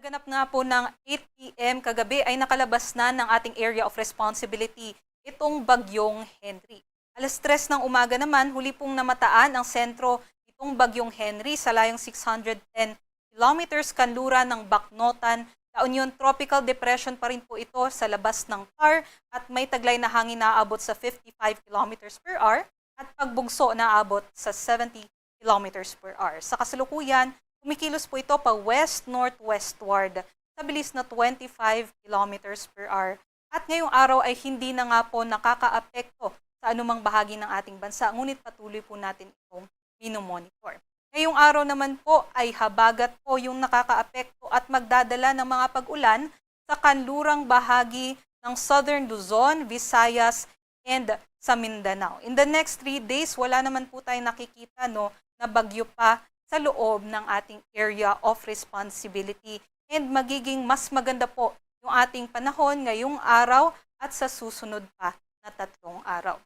Ganap nga po ng 8 p.m. kagabi ay nakalabas na ng ating area of responsibility itong bagyong Henry. Alas 3 ng umaga naman, huli pong namataan ang sentro itong bagyong Henry sa layong 610 kilometers kanluran ng Bacnotan. La Union Tropical Depression pa rin po ito sa labas ng CAR at may taglay na hangin na aabot sa 55 kilometers per hour at pagbugso na aabot sa 70 kilometers per hour. Sa kasalukuyan, kumikilos po ito pa west-northwestward sa bilis na 25 kilometers per hour. At ngayong araw ay hindi na nga po nakakaapekto sa anumang bahagi ng ating bansa, ngunit patuloy po natin itong minomonitor. Ngayong araw naman po ay habagat po yung nakakaapekto at magdadala ng mga pag-ulan sa kanlurang bahagi ng Southern Luzon, Visayas, and sa Mindanao. In the next 3 days, wala naman po tayong nakikita na bagyo pa sa loob ng ating area of responsibility. And magiging mas maganda po yung ating panahon ngayong araw at sa susunod pa na 3 araw.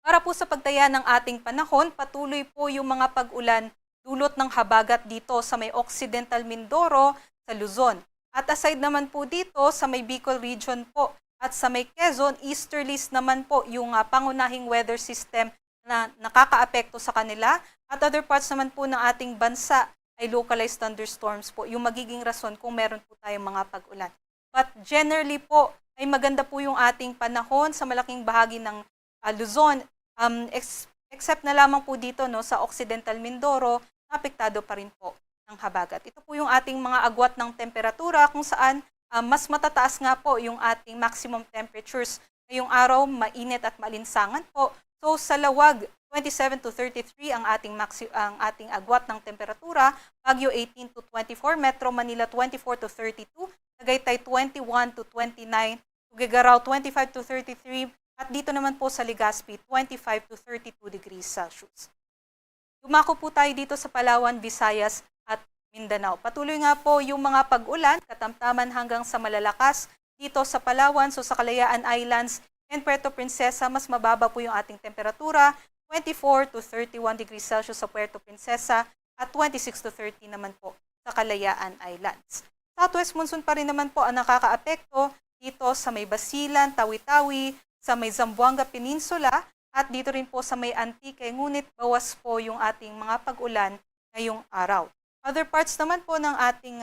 Para po sa pagtaya ng ating panahon, patuloy po yung mga pag-ulan dulot ng habagat dito sa may Occidental Mindoro sa Luzon. At aside naman po dito sa may Bicol region po at sa may Quezon, easterlies naman po yung pangunahing weather system na nakakaapekto sa kanila. At other parts naman po ng ating bansa ay localized thunderstorms po, yung magiging rason kung meron po tayong mga pag-ulan. But generally po, ay maganda po yung ating panahon sa malaking bahagi ng Luzon, except na lamang po dito sa Occidental Mindoro, apektado pa rin po ng habagat. Ito po yung ating mga agwat ng temperatura kung saan mas matataas nga po yung ating maximum temperatures. Ngayong araw, mainit at malinsangan po. So sa Lawag, 27 to 33 ang ating agwat ng temperatura, Baguio 18 to 24, Metro Manila 24 to 32, Tagaytay 21 to 29, Tuguegarao 25 to 33, at dito naman po sa Legazpi 25 to 32 degrees Celsius. Dumako po tayo dito sa Palawan, Visayas at Mindanao. Patuloy nga po yung mga pag-ulan, katamtaman hanggang sa malalakas dito sa Palawan, so sa Kalayaan Islands and Puerto Princesa, mas mababa po yung ating temperatura, 24 to 31 degrees Celsius sa Puerto Princesa at 26 to 30 naman po sa Kalayaan Islands. Southwest monsoon pa rin naman po ang nakakaapekto dito sa may Basilan, Tawi-Tawi, sa may Zamboanga Peninsula at dito rin po sa may Antique, ngunit bawas po yung ating mga pag-ulan ngayong araw. Other parts naman po ng ating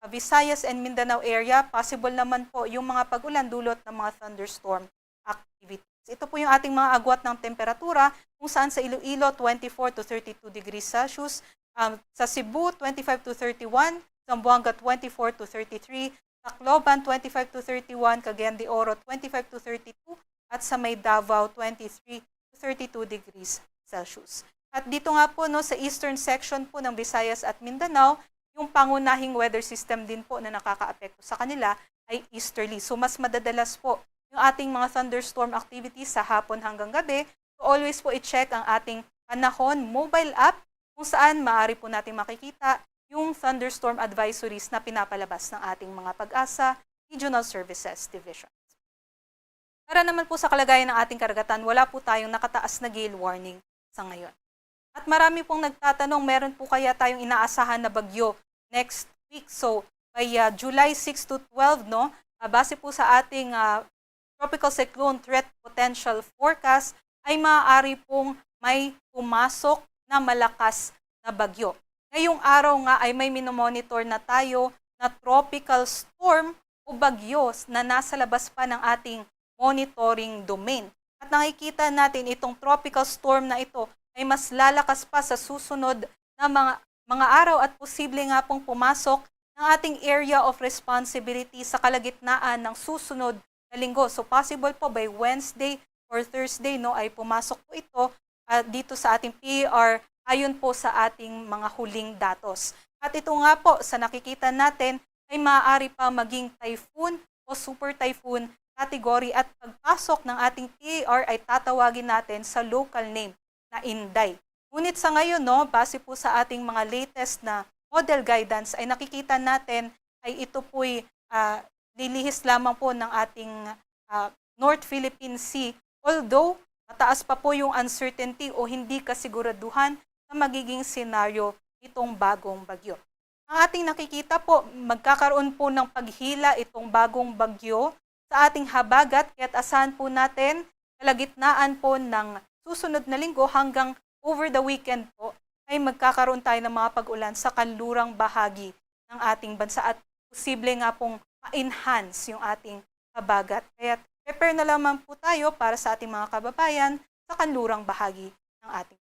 Visayas and Mindanao area, possible naman po yung mga pag-ulan dulot ng mga thunderstorm activities. Ito po yung ating mga agwat ng temperatura kung saan sa Iloilo 24 to 32 degrees Celsius, sa Cebu 25 to 31, Zamboanga 24 to 33, Tacloban 25 to 31, Cagayan de Oro 25 to 32, at sa may Davao 23 to 32 degrees Celsius. At dito nga po sa eastern section po ng Visayas at Mindanao, yung pangunahing weather system din po na nakakaapekto sa kanila ay easterly. So mas madadalas po yung ating mga thunderstorm activities sa hapon hanggang gabi. So always po i-check ang ating panahon mobile app kung saan maaari po natin makikita yung thunderstorm advisories na pinapalabas ng ating mga Pag-asa Regional Services Division. Para naman po sa kalagayan ng ating karagatan, wala po tayong nakataas na gale warning sa ngayon. At marami pong nagtatanong, meron po kaya tayong inaasahan na bagyo next week? So, by July 6 to 12, base po sa ating Tropical Cyclone Threat Potential Forecast, ay maaari pong may pumasok na malakas na bagyo. Ngayong araw nga ay may minomonitor na tayo na tropical storm o bagyo na nasa labas pa ng ating monitoring domain. At nakikita natin itong tropical storm na ito ay mas lalakas pa sa susunod na mga araw at posible nga pong pumasok ng ating area of responsibility sa kalagitnaan ng susunod na linggo. So possible po by Wednesday or Thursday ay pumasok po ito dito sa ating PAR ayon po sa ating mga huling datos. At ito nga po sa nakikita natin ay maaari pa maging typhoon o super typhoon category at pagpasok ng ating PAR ay tatawagin natin sa local name na Inday. Ngunit sa ngayon, base po sa ating mga latest na model guidance ay nakikita natin ay ito po'y lilihis lamang po ng ating North Philippine Sea. Although mataas pa po yung uncertainty o hindi kasiguraduhan na magiging senaryo itong bagong bagyo. Ang ating nakikita po, magkakaroon po ng paghila itong bagong bagyo sa ating habagat, kaya't asahan po natin kalagitnaan po ng susunod na linggo hanggang over the weekend po ay magkakaroon tayo ng mga pag-ulan sa kanlurang bahagi ng ating bansa at posible nga pong ma-enhance yung ating habagat. Kaya prepare na lamang po tayo para sa ating mga kababayan sa kanlurang bahagi ng ating